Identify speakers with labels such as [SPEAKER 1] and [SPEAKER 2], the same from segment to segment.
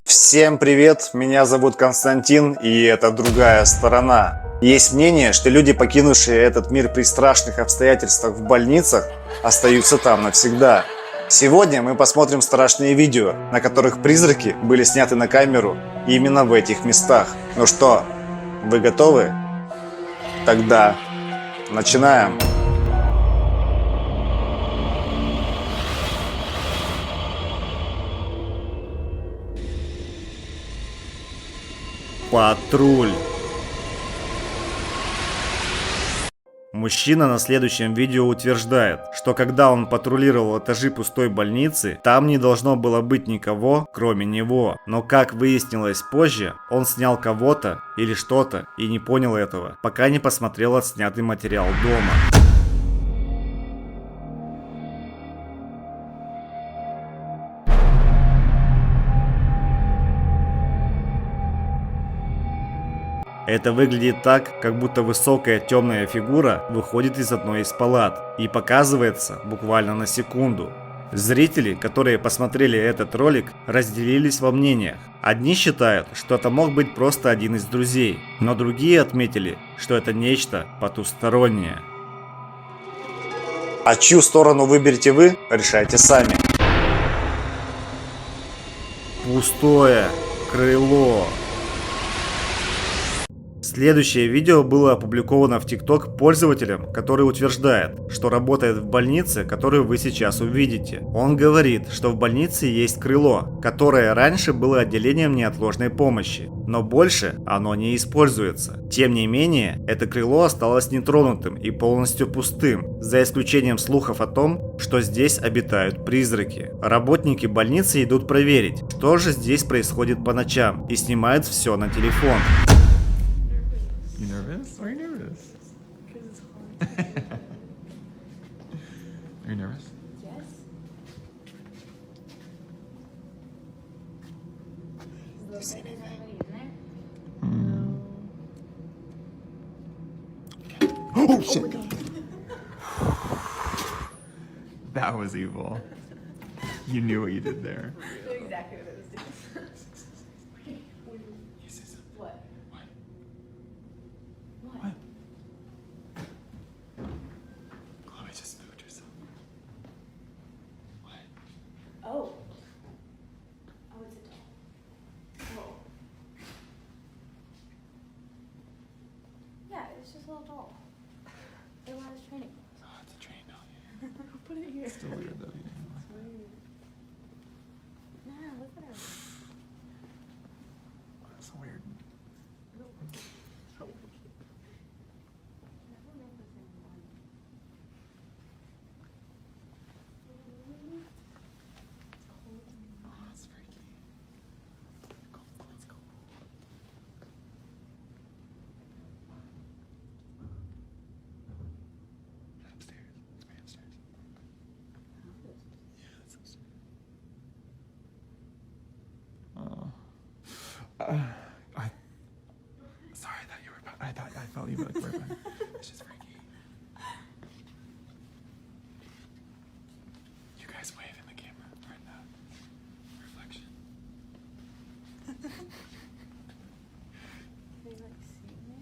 [SPEAKER 1] Всем привет, меня зовут Константин, и это другая сторона. Есть мнение, что люди, покинувшие этот мир при страшных обстоятельствах в больницах, остаются там навсегда. Сегодня мы посмотрим страшные видео, на которых призраки были сняты на камеру именно в этих местах. Ну что, вы готовы? Тогда начинаем. Патруль. Мужчина на следующем видео утверждает, что когда он патрулировал этажи пустой больницы, там не должно было быть никого, кроме него. Но как выяснилось позже, он снял кого-то или что-то и не понял этого, пока не посмотрел отснятый материал дома. Это выглядит так, как будто высокая темная фигура выходит из одной из палат и показывается буквально на секунду. Зрители, которые посмотрели этот ролик, разделились во мнениях. Одни считают, что это мог быть просто один из друзей, но другие отметили, что это нечто потустороннее. А чью сторону выберете вы, решайте сами. Пустое крыло. Следующее видео было опубликовано в TikTok пользователем, который утверждает, что работает в больнице, которую вы сейчас увидите. Он говорит, что в больнице есть крыло, которое раньше было отделением неотложной помощи, но больше оно не используется. Тем не менее, это крыло осталось нетронутым и полностью пустым, за исключением слухов о том, что здесь обитают призраки. Работники больницы идут проверить, что же здесь происходит по ночам, и снимают все на телефон.
[SPEAKER 2] You nervous? Why are you nervous?
[SPEAKER 3] Because it's hard.
[SPEAKER 2] Are you nervous?
[SPEAKER 3] Yes. Do you see anything?
[SPEAKER 2] Oh shit! That was evil. You knew what you did there.
[SPEAKER 3] Exactly what it was doing. What? What?
[SPEAKER 2] Chloe just moved herself. What?
[SPEAKER 3] Oh. Oh, it's a doll. Oh. Yeah, it's just a little doll. It was training.
[SPEAKER 2] Oh, it's a train doll.
[SPEAKER 3] Who put it here?
[SPEAKER 2] Still weird though.
[SPEAKER 3] Nah, look at her.
[SPEAKER 2] That's weird. Oh, that's freaky. Let's go. Upstairs. It's way upstairs. Yeah, that's upstairs. Sorry, I thought you were. I felt you were like right behind. It's just freaky. You guys wave in the camera or in the reflection.
[SPEAKER 3] They like see me?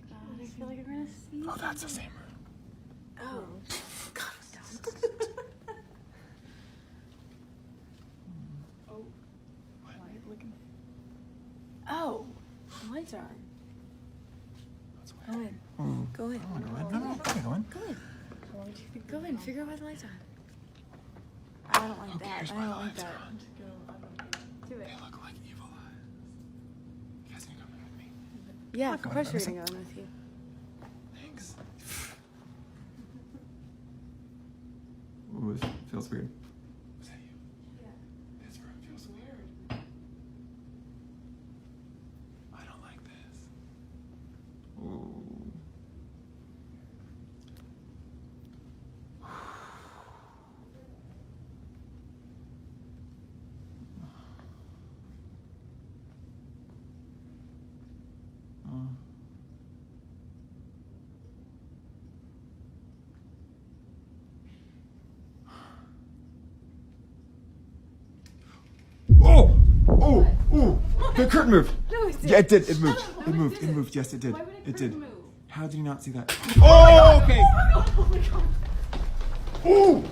[SPEAKER 3] God, I feel like I'm gonna see.
[SPEAKER 2] Oh, that's the same room.
[SPEAKER 3] Oh.
[SPEAKER 2] God.
[SPEAKER 3] Oh.
[SPEAKER 2] What? Why are you looking?
[SPEAKER 3] Oh. The lights are on.
[SPEAKER 2] That's
[SPEAKER 3] Go
[SPEAKER 2] weird.
[SPEAKER 3] in. Go in.
[SPEAKER 2] I wanna go in. No, go in.
[SPEAKER 3] Go in. Go in. Figure out why the lights are on. I don't like
[SPEAKER 2] Okay,
[SPEAKER 3] that.
[SPEAKER 2] here's
[SPEAKER 3] I
[SPEAKER 2] why
[SPEAKER 3] don't
[SPEAKER 2] the
[SPEAKER 3] like
[SPEAKER 2] lights
[SPEAKER 3] that.
[SPEAKER 2] are on.
[SPEAKER 3] Do it.
[SPEAKER 2] They look like evil eyes. You guys can come in with me.
[SPEAKER 3] Yeah,
[SPEAKER 2] I'm
[SPEAKER 3] of
[SPEAKER 2] not
[SPEAKER 3] course we're
[SPEAKER 2] going
[SPEAKER 3] gonna go in with you.
[SPEAKER 2] Thanks. Ooh, it feels weird. Was that you?
[SPEAKER 3] Yeah.
[SPEAKER 2] This room feels weird. I don't like this. Ooh. The curtain moved.
[SPEAKER 3] No, it did.
[SPEAKER 2] Yeah, it did. It moved.
[SPEAKER 3] No,
[SPEAKER 2] It moved. It
[SPEAKER 3] didn't.
[SPEAKER 2] moved. Yes, it did.
[SPEAKER 3] Why would a
[SPEAKER 2] It did.
[SPEAKER 3] curtain move?
[SPEAKER 2] How did you not see that? Oh, okay.
[SPEAKER 3] Oh my god.
[SPEAKER 2] Ooh.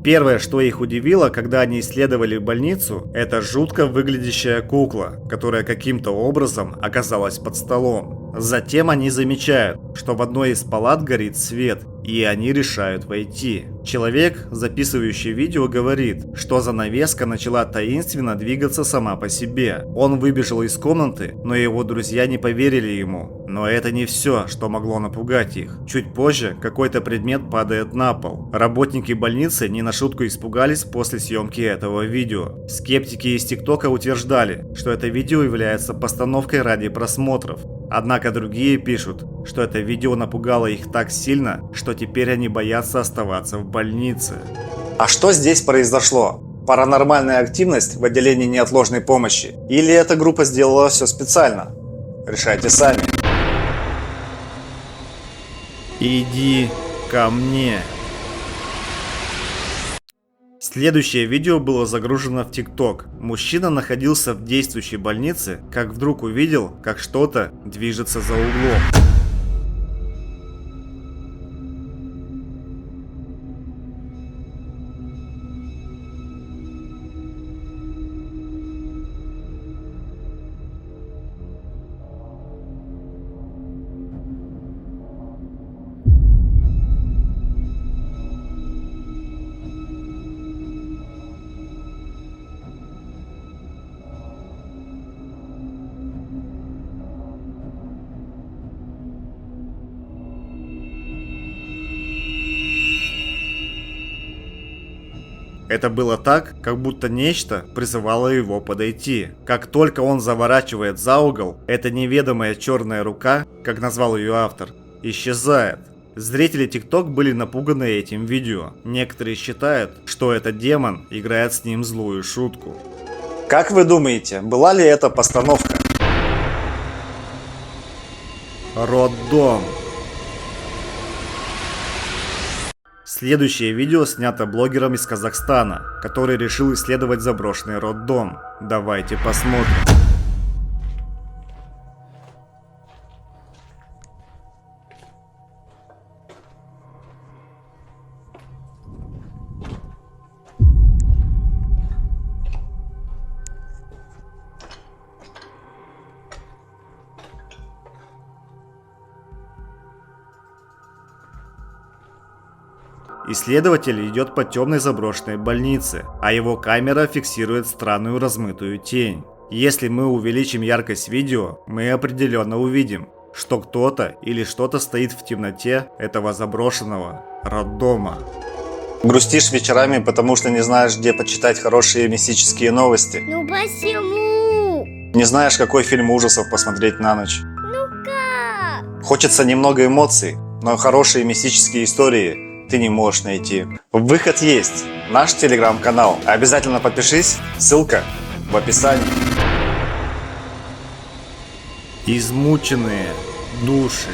[SPEAKER 1] Первое, что их удивило, когда они исследовали больницу, это жутко выглядящая кукла, которая каким-то образом оказалась под столом. Затем они замечают, что в одной из палат горит свет, и они решают войти. Человек, записывающий видео, говорит, что занавеска начала таинственно двигаться сама по себе. Он выбежал из комнаты, но его друзья не поверили ему. Но это не все, что могло напугать их. Чуть позже какой-то предмет падает на пол. Работники больницы не на шутку испугались после съемки этого видео. Скептики из ТикТока утверждали, что это видео является постановкой ради просмотров. Однако другие пишут, что это видео напугало их так сильно, что теперь они боятся оставаться в больнице. А что здесь произошло? Паранормальная активность в отделении неотложной помощи? Или эта группа сделала все специально? Решайте сами. Иди ко мне. Следующее видео было загружено в ТикТок. Мужчина находился в действующей больнице, как вдруг увидел, как что-то движется за углом. Это было так, как будто нечто призывало его подойти. Как только он заворачивает за угол, эта неведомая черная рука, как назвал ее автор, исчезает. Зрители ТикТок были напуганы этим видео. Некоторые считают, что этот демон играет с ним злую шутку. Как вы думаете, была ли это постановка? Роддом. Следующее видео снято блогером из Казахстана, который решил исследовать заброшенный роддом. Давайте посмотрим. Исследователь идет по темной заброшенной больнице, а его камера фиксирует странную размытую тень. Если мы увеличим яркость видео, мы определенно увидим, что кто-то или что-то стоит в темноте этого заброшенного роддома. Грустишь вечерами, потому что не знаешь, где почитать хорошие мистические новости?
[SPEAKER 4] Ну почему?
[SPEAKER 1] Не знаешь, какой фильм ужасов посмотреть на ночь?
[SPEAKER 4] Ну как?
[SPEAKER 1] Хочется немного эмоций, но хорошие мистические истории ты не можешь найти. Выход есть. Наш телеграм-канал. Обязательно подпишись. Ссылка в описании. Измученные души.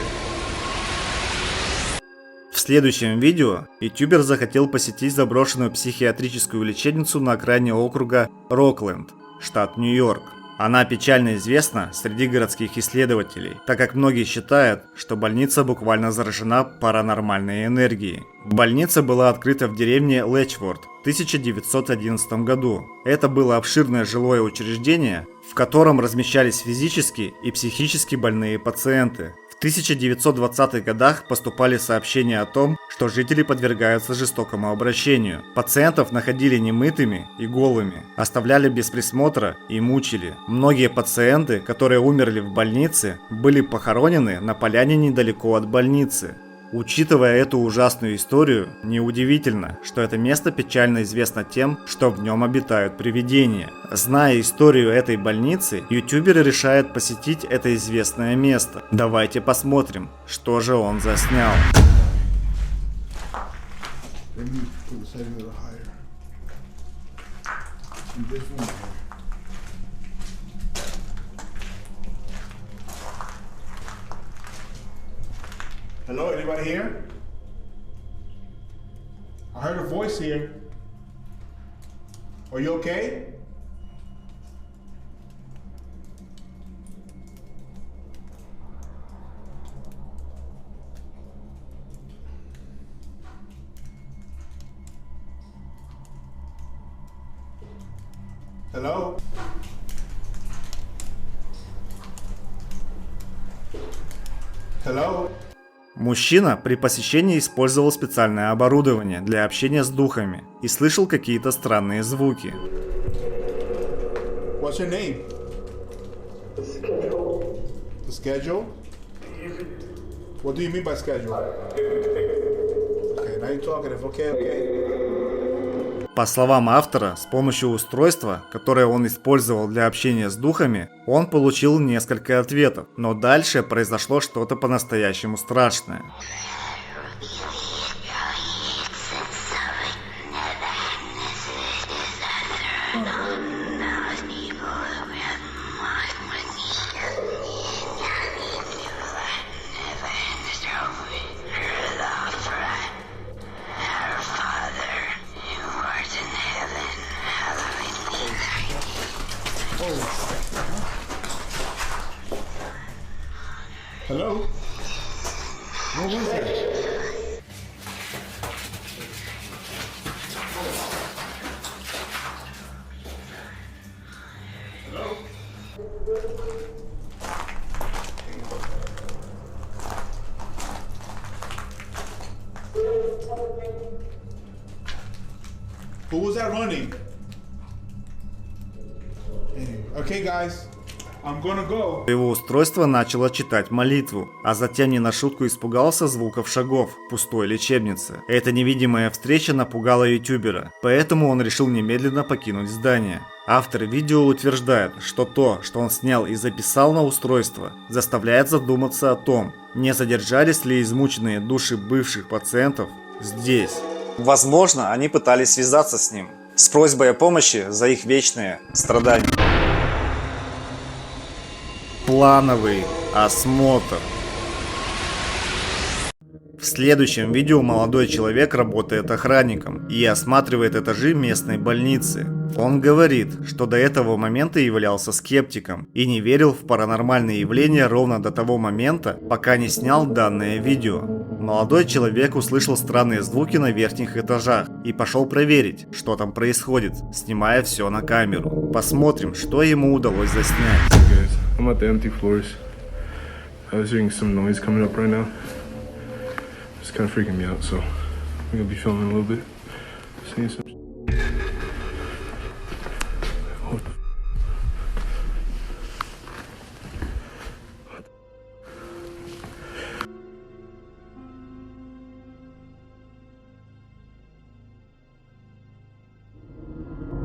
[SPEAKER 1] В следующем видео ютубер захотел посетить заброшенную психиатрическую лечебницу на окраине округа Рокленд, штат Нью-Йорк. Она печально известна среди городских исследователей, так как многие считают, что больница буквально заражена паранормальной энергией. Больница была открыта в деревне Лэчворд в 1911 году. Это было обширное жилое учреждение, в котором размещались физически и психически больные пациенты. В 1920-х годах поступали сообщения о том, что жители подвергаются жестокому обращению. Пациентов находили немытыми и голыми, оставляли без присмотра и мучили. Многие пациенты, которые умерли в больнице, были похоронены на поляне недалеко от больницы. Учитывая эту ужасную историю, неудивительно, что это место печально известно тем, что в нем обитают привидения. Зная историю этой больницы, ютубер решает посетить это известное место. Давайте посмотрим, что же он заснял.
[SPEAKER 5] Hello, anybody here? I heard a voice here. Are you okay? Hello? Hello?
[SPEAKER 1] Мужчина при посещении использовал специальное оборудование для общения с духами и слышал какие-то странные звуки.
[SPEAKER 5] What's your name? The schedule? What do you mean by schedule? Okay, now you're talkative. Okay.
[SPEAKER 1] По словам автора, с помощью устройства, которое он использовал для общения с духами, он получил несколько ответов, но дальше произошло что-то по-настоящему страшное.
[SPEAKER 5] Hello? What was that? Who was that running? Okay, guys, I'm gonna go.
[SPEAKER 1] Его устройство начало читать молитву, а затем не на шутку испугался звуков шагов в пустой лечебнице. Эта невидимая встреча напугала ютубера, поэтому он решил немедленно покинуть здание. Автор видео утверждает, что то, что он снял и записал на устройство, заставляет задуматься о том, не задержались ли измученные души бывших пациентов здесь. Возможно, они пытались связаться с ним, с просьбой о помощи за их вечные страдания. Плановый осмотр. В следующем видео молодой человек работает охранником и осматривает этажи местной больницы. Он говорит, что до этого момента являлся скептиком и не верил в паранормальные явления ровно до того момента, пока не снял данное видео. Молодой человек услышал странные звуки на верхних этажах и пошел проверить, что там происходит, снимая все на камеру. Посмотрим, что ему удалось заснять.
[SPEAKER 6] Guys, I'm at the empty floors. I was hearing some noise coming up right now. It's kind of freaking me out, so we're gonna be filming a little bit. Seeing some. What the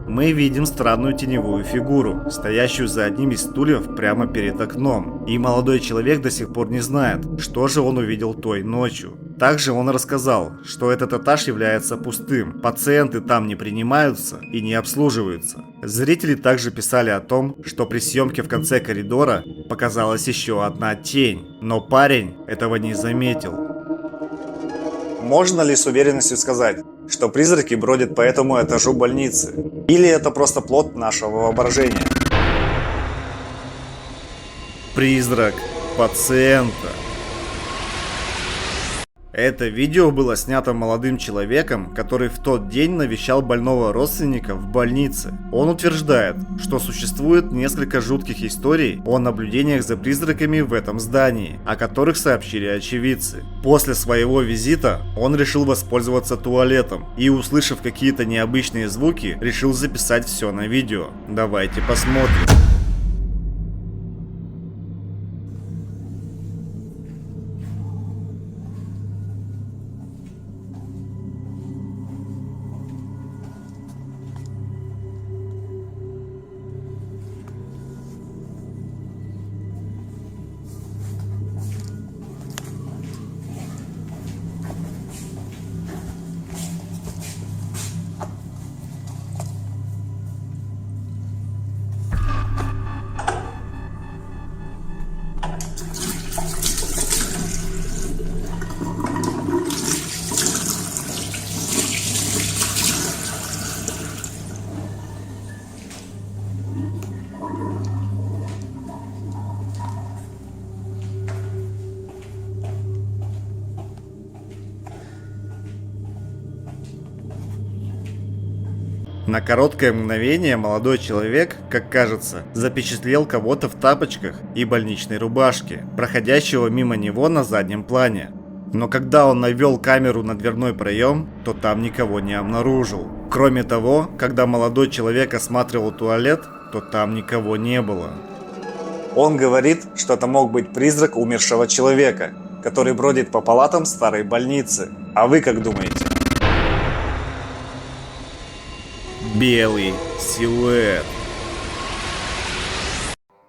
[SPEAKER 1] Мы видим странную теневую фигуру, стоящую за одним из стульев прямо перед окном. И молодой человек до сих пор не знает, что же он увидел той ночью. Также он рассказал, что этот этаж является пустым, пациенты там не принимаются и не обслуживаются. Зрители также писали о том, что при съемке в конце коридора показалась еще одна тень, но парень этого не заметил. Можно ли с уверенностью сказать, что призраки бродят по этому этажу больницы? Или это просто плод нашего воображения? Призрак пациента. Это видео было снято молодым человеком, который в тот день навещал больного родственника в больнице. Он утверждает, что существует несколько жутких историй о наблюдениях за призраками в этом здании, о которых сообщили очевидцы. После своего визита он решил воспользоваться туалетом и, услышав какие-то необычные звуки, решил записать все на видео. Давайте посмотрим. На короткое мгновение молодой человек, как кажется, запечатлел кого-то в тапочках и больничной рубашке, проходящего мимо него на заднем плане. Но когда он навел камеру на дверной проем, то там никого не обнаружил. Кроме того, когда молодой человек осматривал туалет, то там никого не было. Он говорит, что это мог быть призрак умершего человека, который бродит по палатам старой больницы. А вы как думаете? Белый силуэт.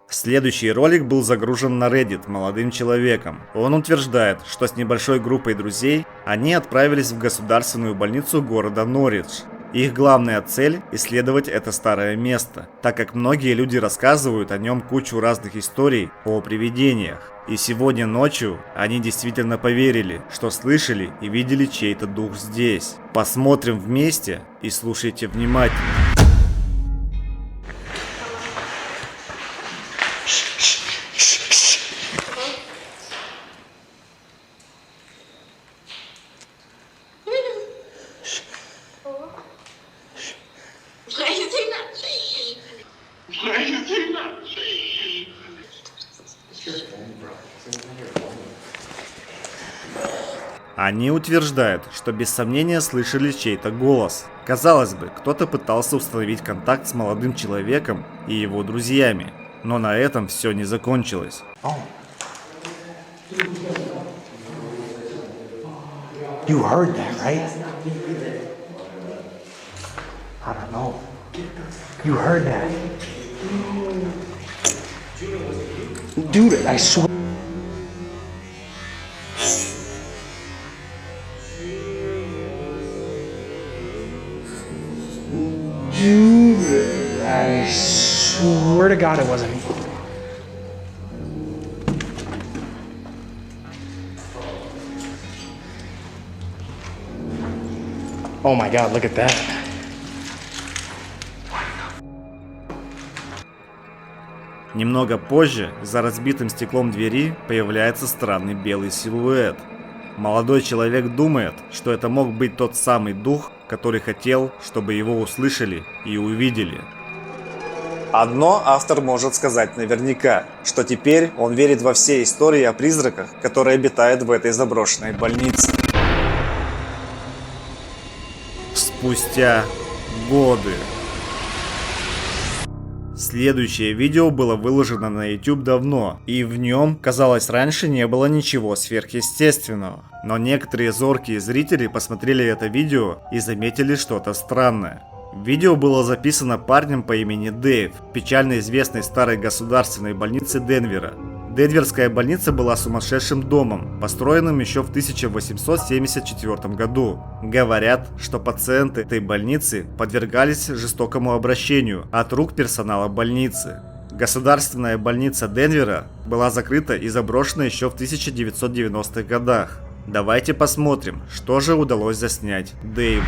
[SPEAKER 1] Следующий ролик был загружен на Reddit молодым человеком. Он утверждает, что с небольшой группой друзей они отправились в государственную больницу города Норридж. Их главная цель – исследовать это старое место, так как многие люди рассказывают о нем кучу разных историй о привидениях. И сегодня ночью они действительно поверили, что слышали и видели чей-то дух здесь. Посмотрим вместе и слушайте внимательно. Они утверждают, что без сомнения слышали чей-то голос. Казалось бы, кто-то пытался установить контакт с молодым человеком и его друзьями, но на этом все не закончилось.
[SPEAKER 7] You heard that, right? I don't know. You heard that. Dude, I swear. Dude, I swear to God it wasn't me. Oh my God, look at that.
[SPEAKER 1] Немного позже, за разбитым стеклом двери, появляется странный белый силуэт. Молодой человек думает, что это мог быть тот самый дух, который хотел, чтобы его услышали и увидели. Одно автор может сказать наверняка, что теперь он верит во все истории о призраках, которые обитают в этой заброшенной больнице. Спустя годы. Следующее видео было выложено на YouTube давно, и в нем, казалось, раньше не было ничего сверхъестественного. Но некоторые зоркие зрители посмотрели это видео и заметили что-то странное. Видео было записано парнем по имени Дэйв в печально известной старой государственной больнице Денвера. Денверская больница была сумасшедшим домом, построенным еще в 1874 году. Говорят, что пациенты этой больницы подвергались жестокому обращению от рук персонала больницы. Государственная больница Денвера была закрыта и заброшена еще в 1990-х годах. Давайте посмотрим, что же удалось заснять Дэйву.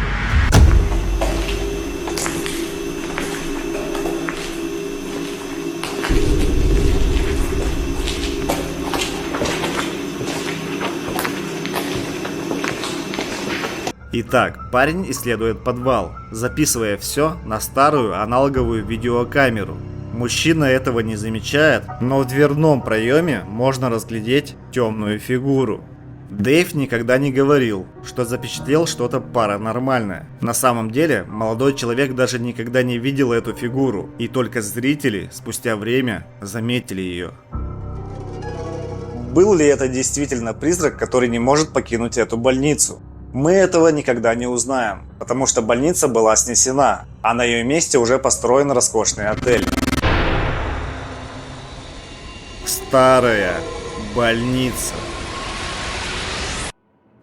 [SPEAKER 1] Итак, парень исследует подвал, записывая все на старую аналоговую видеокамеру. Мужчина этого не замечает, но в дверном проеме можно разглядеть темную фигуру. Дэйв никогда не говорил, что запечатлел что-то паранормальное. На самом деле, молодой человек даже никогда не видел эту фигуру, и только зрители спустя время заметили ее. Был ли это действительно призрак, который не может покинуть эту больницу? Мы этого никогда не узнаем, потому что больница была снесена, а на ее месте уже построен роскошный отель. Старая больница.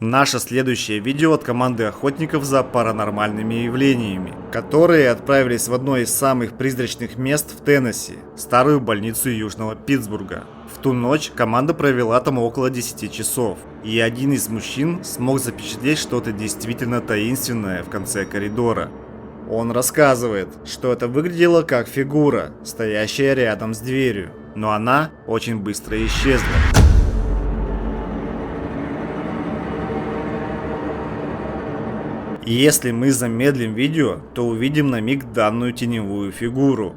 [SPEAKER 1] Наше следующее видео от команды охотников за паранормальными явлениями, которые отправились в одно из самых призрачных мест в Теннесси, старую больницу Южного Питтсбурга. В ту ночь команда провела там около 10 часов, и один из мужчин смог запечатлеть что-то действительно таинственное в конце коридора. Он рассказывает, что это выглядело как фигура, стоящая рядом с дверью, но она очень быстро исчезла. И если мы замедлим видео, то увидим на миг данную теневую фигуру.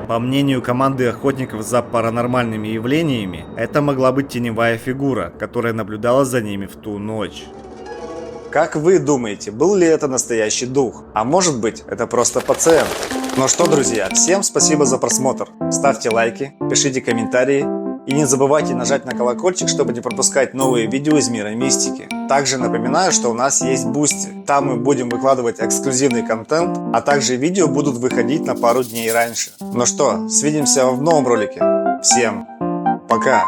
[SPEAKER 1] По мнению команды охотников за паранормальными явлениями, это могла быть теневая фигура, которая наблюдала за ними в ту ночь. Как вы думаете, был ли это настоящий дух? А может быть, это просто пациент? Ну что, друзья, всем спасибо за просмотр. Ставьте лайки, пишите комментарии и не забывайте нажать на колокольчик, чтобы не пропускать новые видео из мира мистики. Также напоминаю, что у нас есть Boosty. Там мы будем выкладывать эксклюзивный контент, а также видео будут выходить на пару дней раньше. Ну что, свидимся в новом ролике. Всем пока!